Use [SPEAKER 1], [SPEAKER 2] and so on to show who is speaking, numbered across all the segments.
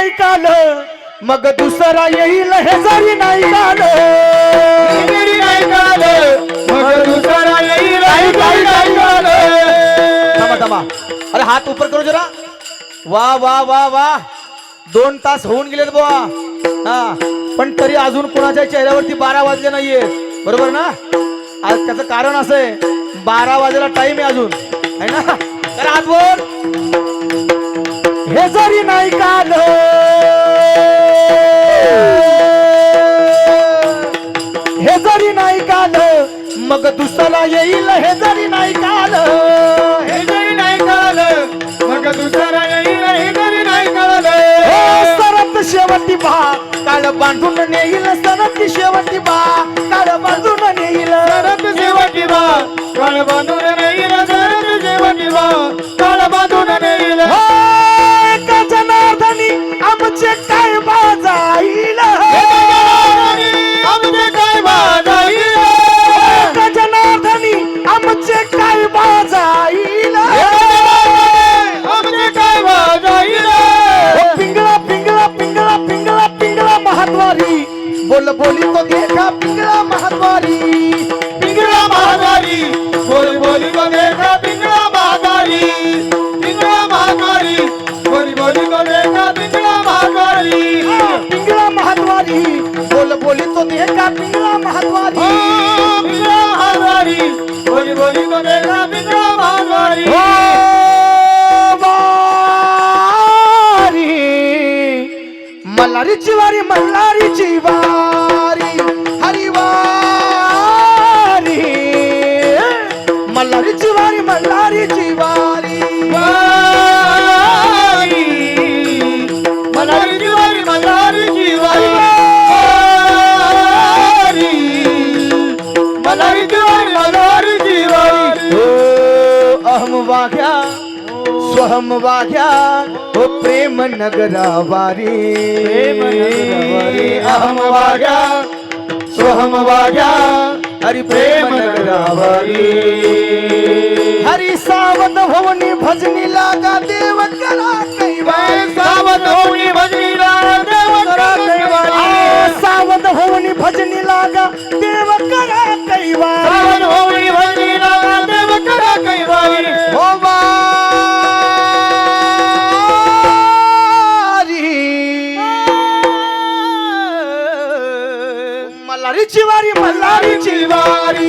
[SPEAKER 1] नाही काल मग दुसरा येईल हे जरी नाही काल
[SPEAKER 2] नाही काल मग दुसरा येईल नाही काल
[SPEAKER 1] थांबा थांबा अरे हात ऊपर करो जरा वा वा वा वा 2 तास होऊन गेलेत बुवा हा पण तरी अजून कोणाच्या चेहऱ्यावरती 12 वाजले नाहीयेत बरोबर ना आज त्याचं कारण असं आहे 12 वाजेला टाइम आहे अजून है ना तर हात वर हे जरी नाही काल हे जरी नाही काल मग दुसरा येईल हे जरी नाही काल
[SPEAKER 2] हे जरी नाही काल मग दुसरा येईल हे जरी नाही काल
[SPEAKER 1] सरत शेवटी बा काळ बांधून नेईल सरत शेवटी बा काळ बांधून नेईल
[SPEAKER 2] सरत शेवटी बा काळ बांधून नेईल सरत शेवटी बा काळ बांधून नेईल
[SPEAKER 1] का जनार्दनी आमचे काय बाजाईल
[SPEAKER 2] आमचे काय बाजाईल
[SPEAKER 1] का जनार्दनी आमचे काय बाजाईल
[SPEAKER 2] आमचे काय बाजाईल
[SPEAKER 1] पिंगळा पिंगळा पिंगळा पिंगळा पिंगळा महाद्वारी बोल बोली तो देखा पिंगळा महाद्वारी
[SPEAKER 2] पिंगळा महाद्वारी बोल बोली को देखा पिंगळा महाद्वारी पिंगळा महाद्वारी बोली बोली को देखा पिंगळा महाद्वारी
[SPEAKER 1] पिंगळा महाद्वारी बोल बोली तो देखा पिंगळा महाद्वारी
[SPEAKER 2] पिंगळा महाद्वारी बोली बोली को देखा पिंगळा महाद्वारी
[SPEAKER 1] मल्हारीची वारी मल्हारीची वारी हरिवारी मल्हारीची वारी मल्हारीची वारी
[SPEAKER 2] मल्हारीची वारी मल्हारीची वारी मल्हारीची वारी मल्हारीची वारी
[SPEAKER 1] अहम वाघ्या स्वहम वाघ्या हो प्रेम नगरावारी
[SPEAKER 2] अहम वाघ्या स्वहम वाघ्या
[SPEAKER 1] हरि प्रेम नगरावारी हरि सावध भवनी भजनी लागा देव करा कैवारी
[SPEAKER 2] सावध होऊनी भजनीला देव करा कैवारी
[SPEAKER 1] सावध भवनी भजनी लागा देव करा कैवारी
[SPEAKER 2] सावध होऊनी भजनीला देव करा कैवारी
[SPEAKER 1] हो मल्हारीची वारी मल्हारीची वारी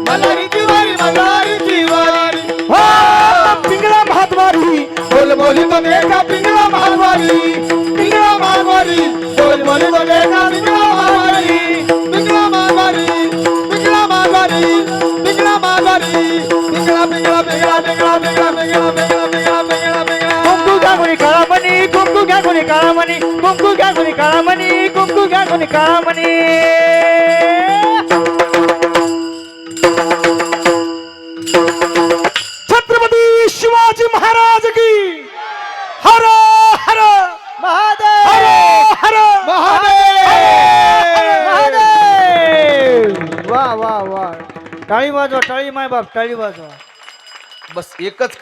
[SPEAKER 2] मल्हारीची वारी मल्हारीची वारी
[SPEAKER 1] हो पिंगळा महाद्वारी
[SPEAKER 2] बोल बोली तो देखा पिंगळा महाद्वारी पिंगळा महाद्वारी बोल बोली तो देखा पिंगळा महाद्वारी पिंगळा महाद्वारी पिंगळा महाद्वारी पिंगळा महाद्वारी पिंगळा पिंगळा पिंगळा पिंगळा पिंगळा पिंगळा पिंगळा पिंगळा पिंगळा पिंगळा
[SPEAKER 1] कुंकू घ्या कोणी काळामणी कुंकू घ्या कोणी काळामणी कुंकू घ्या कोणी काळामणी कुंकू घ्या कोणी काळामणी छत्रपती शिवाजी महाराज की हर हर
[SPEAKER 2] महादेव
[SPEAKER 1] हर
[SPEAKER 2] महादेव
[SPEAKER 1] वा वा वा
[SPEAKER 2] टाळी वाजवा टाळी माय बाप टाळी वाजवा
[SPEAKER 1] बस एकच